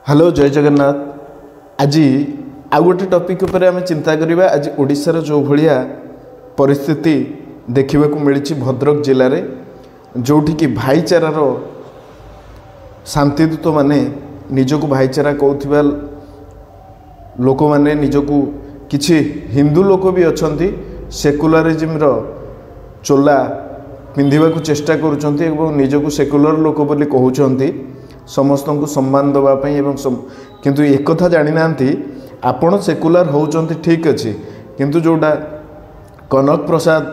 Hello जय जगन्नाथ। आज आउ गोटे टॉपिक उपर आम चिंता करवा। आज ओडिशार जो भाया परिस्थिति देखा मिली भद्रक जिले में जोठिकी भाईचारार शांतिदूत माने निजक भाईचारा कहूथिबा लोक माने निजक किछि हिंदू लोक भी अच्छा सेकुलरिज्म चोला पिंधिबा को चेष्टा करुछंती एवं निजक सेकुलर लोक बोली कहउछंती समस्त को सम्मान दवाई एवं किंतु एक कथा जानी नांती आपण सेकुलर होउछंती ठीक अच्छे किंतु जोड़ा कनक प्रसाद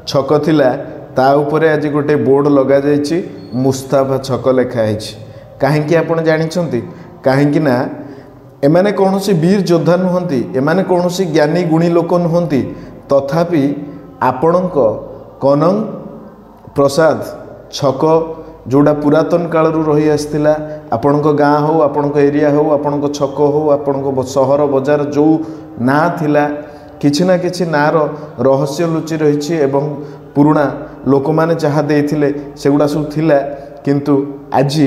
छक थिला ता उपरे आज गोटे बोर्ड लगा जाइछि मुस्ताफा छक लिखाई कहीं आपण जानिछंती कहीं ना एमाने कौनसी वीर योद्धा नुहंती एमाने कौनसी ज्ञानी गुणी लोक नुहंती तथापि आपणक कनक प्रसाद छक जोड़ा पुरातन काल रही आसला आपण गाँ हो आपण एरिया हो आपण छक हो आपण सहर बजार जो ना थिला किछि ना किछि नार रहस्य लुचि रही एवं पुराणा लोक मैंने जहाँ देथिले सेगुड़ा सब थिला किंतु आज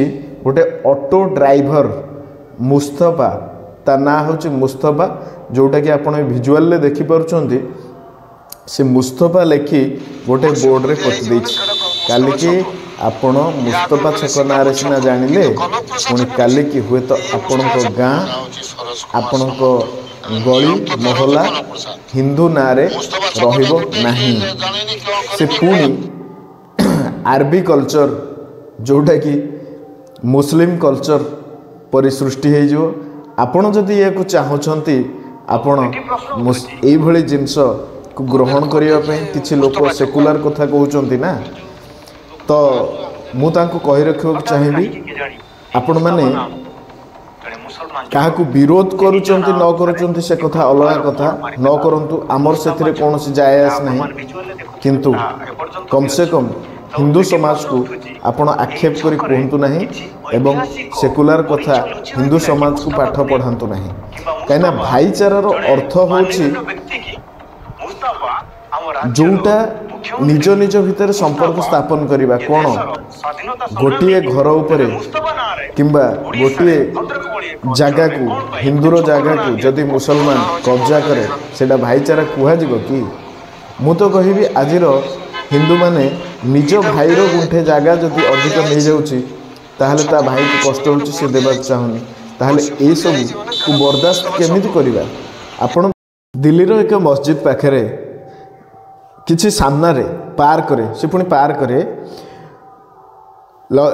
गोटे ऑटो ड्राइवर मुस्तफा ता ना हूँ मुस्तफा जोटा कि आपण विजुअल देखि पारुछंती से मुस्तफा लेखि गोटे बोर्ड रे पति देछि काली की आपण मुस्तफा छक ना सिना जानिले पुणी काली की हुए तो आपण गाँ आपण गली मोहल्ला हिंदू नारे रहिबो नाही से पुणी आरबी कल्चर जोटा कि मुस्लिम कल्चर परि सृष्टि हो जो आपण जदि या चाहूँगी आपण यही भली जिनस को ग्रहण करने किसी लोक सेकुलर कथा कहते ना तो मु तांको कहि रखिबा चाहिबी आपण माने काहाकू विरोध करूचंती न करूचंती से कथा अलग कथा न करंतु आमर सेथिरे कोनोसी जाय आस नहीं किंतु कम से कम हिंदू समाज को आपण आक्षेप करी कहंतु नहीं एवं सेकुलर कथा हिंदू समाज को पाठ पढ़ांतु नहीं कहिना भाईचारार अर्थ होछि जोटा निज निज भितर संपर्क स्थापन करिबा कोन गोटिए घर उपरे किंबा गोटिए जगह को हिंदूर जगह को जदि मुसलमान कब्जा करे सेटा भाईचारा कुहा जिवो कि मु तो कहिबी आजिर हिंदू माने निज भाईर गुंठे जगह जदि अधिक नहीं जाउची ताहले ता भाई को कष्ट होउची से देबा चाहुनी ताहले ए सब को बर्दाश्त केमिति करिबा। आपण दिल्ली रो एक मस्जिद पाखरे किसी सामना रे पार करे से पुणी पार करे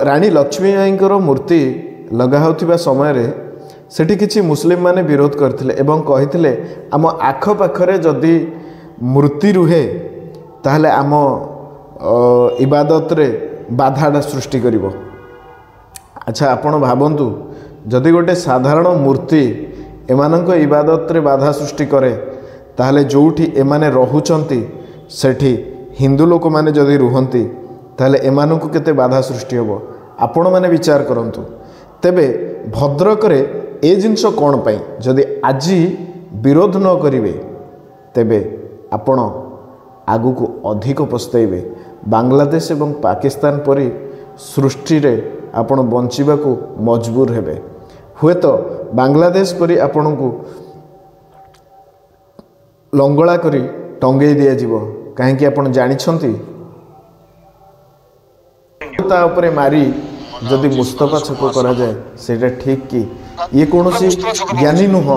रानी लक्ष्मी माईंकर मूर्ति लगा होतिबा समय रे सेठी किसी मुस्लिम माने विरोध करथिले एवं कहिथिले आम आख पाखरे जदि मूर्ति रुहे ताहले आम इबादत रे बाधाटा सृष्टि करिवो। अच्छा आपण भाबंतु जदि गोटे साधारण मूर्ति एमानंक इबादत रे बाधा सृष्टि करे ताहले जोठी एमाने रहुचंती सेठी हिंदू लोक माने जदि रुहंती ताहले एमानंकु केते बाधा सृष्टि होबो आपण माने विचार करंतु। तेबे भद्रक रे ए जिंस कोन पई जदि आजी विरोध न करिवे तेबे आपण आगु को अधिक पछताइबे। बांग्लादेश एवं पाकिस्तान परी सृष्टि रे आपण बंचिबा को मजबूर हेबे। हुए तो बांग्लादेश परी आपण को लंगड़ा करी टंगई दिया जीवो कहीं आपण जानिछंती ता उपरे मारी जदि मुस्तफा छक करा जाए सेटा ठीक कि ये कौनसी ज्ञानी नुह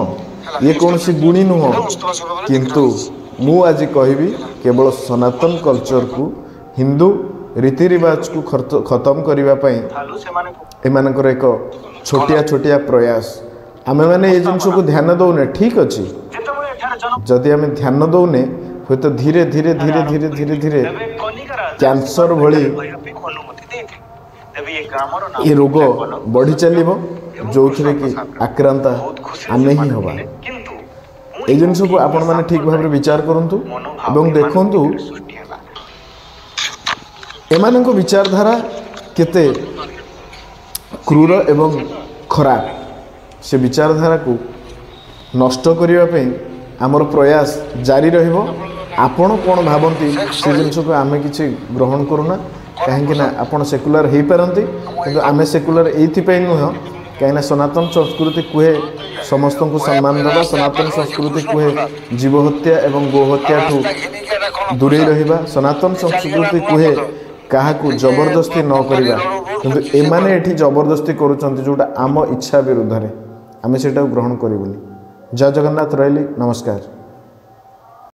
ये कौनसी गुणी नुह किंतु मु आज कहबी केवल सनातन कल्चर को हिंदू रीति रिवाज को खत्म करने एमानकर एक छोटिया छोटिया प्रयास आमे माने ये जिनस को ध्यान दौने ठीक अच्छे जदि आम ध्यान दौने हुए तो धीरे धीरे धीरे धीरे धीरे धीरे कैंसर भली ये रोग बढ़ी चलो जो थे कि आक्रांता आमे ही हवा ये जिनस को आपण माने ठीक भाव विचार करंतु एवं देखंतु एमानंको विचारधारा केते क्रूर एवं खराब से विचारधारा को नष्ट करने पे आमर प्रयास जारी रहिबो। आपण कौन भावती से जिनस को आमे किछि ग्रहण करूना कहीं आप सेकुलर हो पारती किंतु आमे सेकुलर एइथि नुह कहीं सनातन संस्कृति कहे समस्त को सम्मान देवा सनातन संस्कृति कहे जीव हत्या एवं गो हत्या ठू दूरे रहिबा सनातन संस्कृति कहे क्या जबरदस्ती न करवा किंतु एमाने एठी जबरदस्ती करुचंती जोटा आम इच्छा विरुद्ध रे आमे सेटा ग्रहण करिबुनी। जय जगन्नाथ रहिली नमस्कार।